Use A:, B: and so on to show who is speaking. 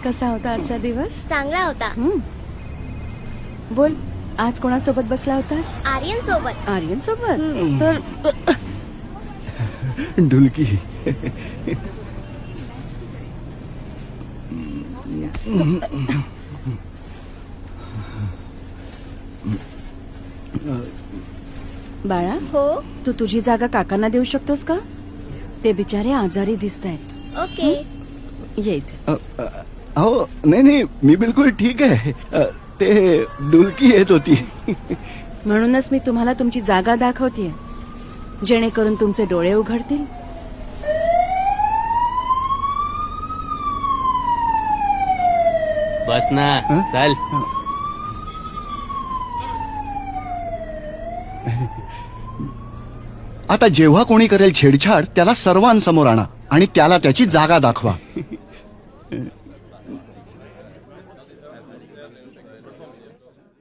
A: कसा होता आजचा दिवस?
B: चांगला होता.
A: बोल, आज कोणासोबत बसला होतास?
B: आर्यन सोबत.
A: आर्यन सोबत? तर
C: ढुलकी.
A: बाळा,
B: हो.
A: तू तुझी जागा काकांना देऊ शकतोस का? ते बिचारे आजारी दिसतायत.
B: ओके.
A: ये इथे.
C: अहो नाही नाही, मी बिलकुल ठीक आहे. ते ढुलकी येत होती.
A: म्हणूनच मी तुम्हाला तुमची जागा दाखवतेय, जेणेकरून तुमचे डोळे उघडतील.
D: बस ना. चल.
C: आता जेव्हा कोणी करेल छेडछाड त्याला सर्वांसमोर आणा आणि त्याला त्याची जागा दाखवा.